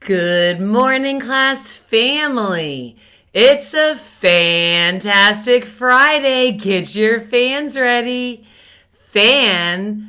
Good morning, class family. It's a fantastic Friday. Get your fans ready. Fantastic.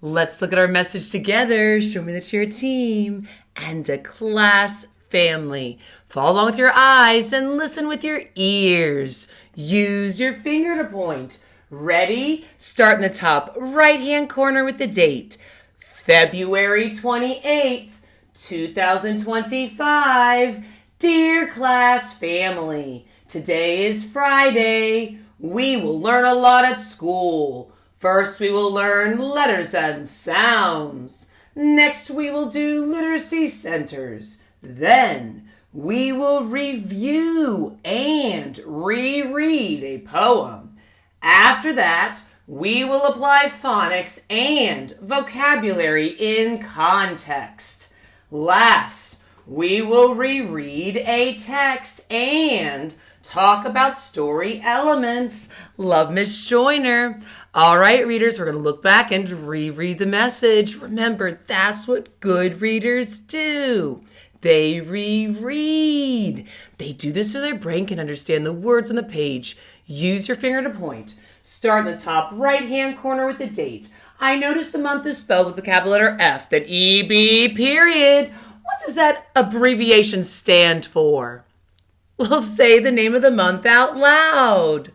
Let's look at our message together. Show me that you're a team and a class family. Follow along with your eyes and listen with your ears. Use your finger to point. Ready? Start in the top right-hand corner with the date. February 28th. 2025. Dear class family, today is Friday. We will learn a lot at school. First, we will learn letters and sounds. Next, we will do literacy centers. Then, we will review and reread a poem. After that, we will apply phonics and vocabulary in context. Last, we will reread a text and talk about story elements. Love, Miss Joyner. All right, readers, we're going to look back and reread the message. Remember, that's what good readers do. They reread. They do this so their brain can understand the words on the page. Use your finger to point. Start in the top right-hand corner with the date. I noticed the month is spelled with the capital letter F, then EB, period. What does that abbreviation stand for? We'll say the name of the month out loud.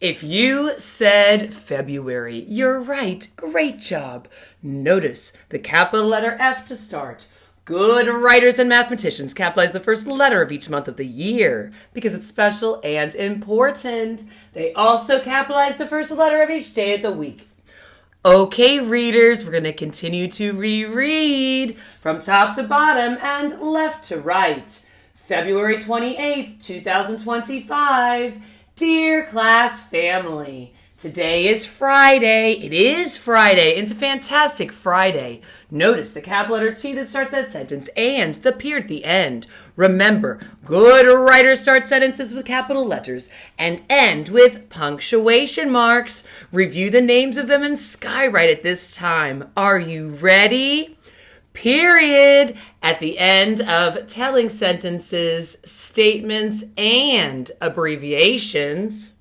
If you said February, you're right. Great job. Notice the capital letter F to start. Good writers and mathematicians capitalize the first letter of each month of the year because it's special and important. They also capitalize the first letter of each day of the week. Okay, readers, we're going to continue to reread from top to bottom and left to right. February 28th, 2025. Dear class family, today is Friday. It is Friday. It's a fantastic Friday. Notice the capital letter T that starts that sentence and the period at the end. Remember, good writers start sentences with capital letters and end with punctuation marks. Review the names of them and skywrite at this time. Are you ready? Period. At the end of telling sentences, statements, and abbreviations.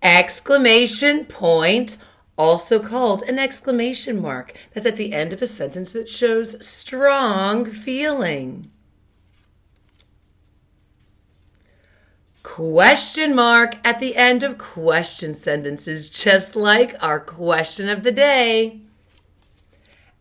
Exclamation point, also called an exclamation mark. That's at the end of a sentence that shows strong feeling. Question mark at the end of question sentences, just like our question of the day.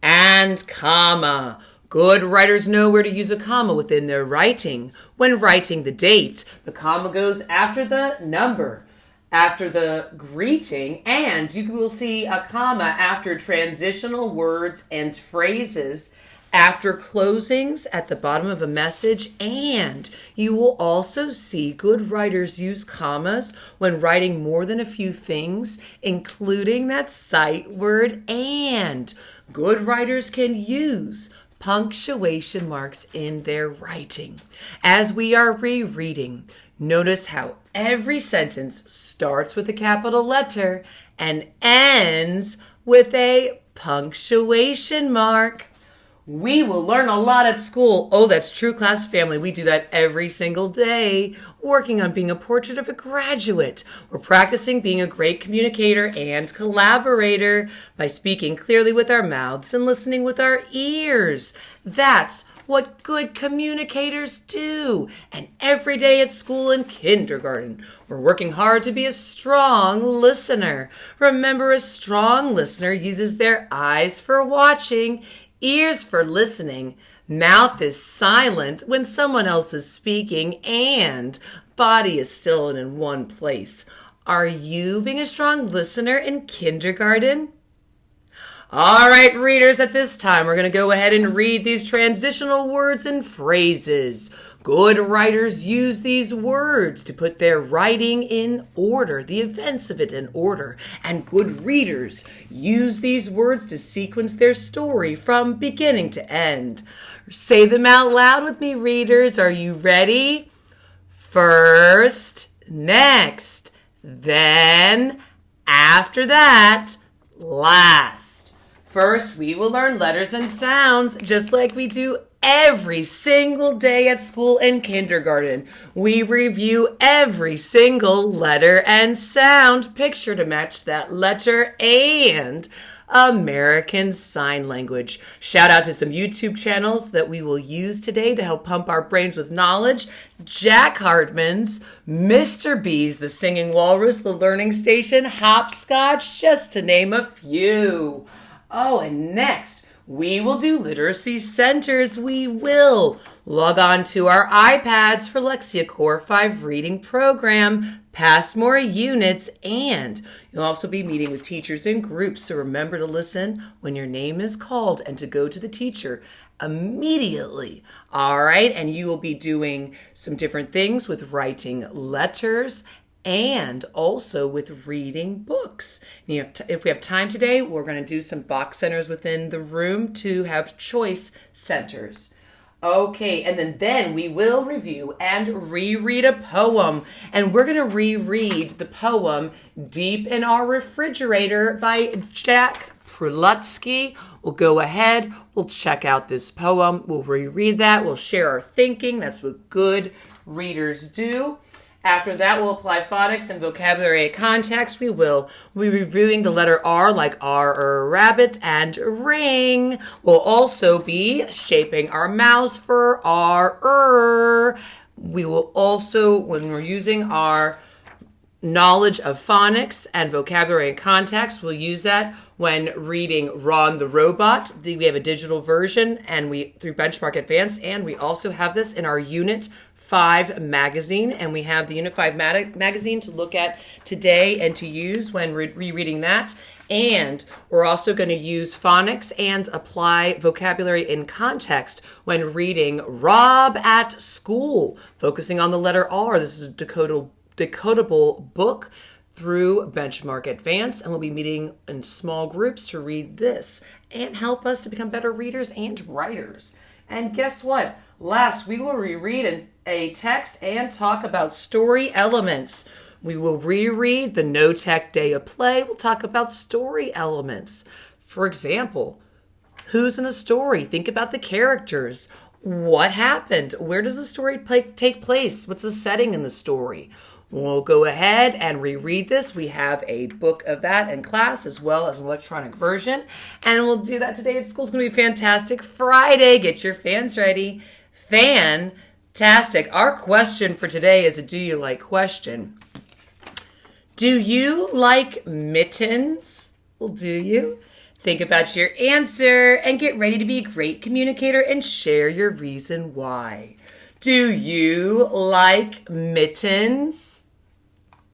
And comma. Good writers know where to use a comma within their writing. When writing the date, the comma goes after the number, after the greeting, and you will see a comma after transitional words and phrases, after closings at the bottom of a message, and you will also see good writers use commas when writing more than a few things, including that sight word and. Good writers can use punctuation marks in their writing. As we are rereading, notice how every sentence starts with a capital letter and ends with a punctuation mark. We will learn a lot at school. Oh, that's true, class family. We do that every single day, working on being a portrait of a graduate. We're practicing being a great communicator and collaborator by speaking clearly with our mouths and listening with our ears. That's what good communicators do. And every day at school and kindergarten, we're working hard to be a strong listener. Remember, a strong listener uses their eyes for watching, ears for listening, mouth is silent when someone else is speaking, and body is still and in one place. Are you being a strong listener in kindergarten? All right, readers, at this time, we're going to go ahead and read these transitional words and phrases. Good writers use these words to put their writing in order, the events of it in order. And good readers use these words to sequence their story from beginning to end. Say them out loud with me, readers. Are you ready? First, next, then, after that, last. First, we will learn letters and sounds just like we do every single day at school in kindergarten. We review every single letter and sound picture to match that letter and American Sign Language. Shout out to some YouTube channels that we will use today to help pump our brains with knowledge. Jack Hartman's, Mr. B's, The Singing Walrus, The Learning Station, Hopscotch, just to name a few. Oh, and next, we will do literacy centers. We will log on to our iPads for Lexia Core 5 reading program, pass more units, and you'll also be meeting with teachers in groups. So remember to listen when your name is called and to go to the teacher immediately. All right, and you will be doing some different things with writing letters and also with reading books. And if we have time today, we're going to do some box centers within the room to have choice centers. Okay, and then we will review and reread a poem. And we're going to reread the poem Deep in Our Refrigerator by Jack Prelutsky. We'll go ahead, we'll check out this poem, we'll reread that, we'll share our thinking. That's what good readers do. After that, we'll apply phonics and vocabulary context. We will be reviewing the letter R like R, rabbit, and ring. We'll also be shaping our mouths for R. We will also, when we're using our knowledge of phonics and vocabulary and context, we'll use that when reading Ron the Robot. We have a digital version and through Benchmark Advanced, and we also have this in our Unit 5 magazine, and we have the Unit 5 magazine to look at today and to use when rereading that. And we're also going to use phonics and apply vocabulary in context when reading Rob at School, focusing on the letter R. This is a decodable book through Benchmark Advance, and we'll be meeting in small groups to read this and help us to become better readers and writers. And guess what? Last, we will reread a text and talk about story elements. We will reread the No Tech Day of Play. We'll talk about story elements. For example, who's in a story? Think about the characters. What happened? Where does the story take place? What's the setting in the story? We'll go ahead and reread this. We have a book of that in class as well as an electronic version. And we'll do that today at school. It's going to be fantastic Friday. Get your fans ready. Fantastic. Our question for today is a do you like question. Do you like mittens? Well, do you? Think about your answer and get ready to be a great communicator and share your reason why. Do you like mittens?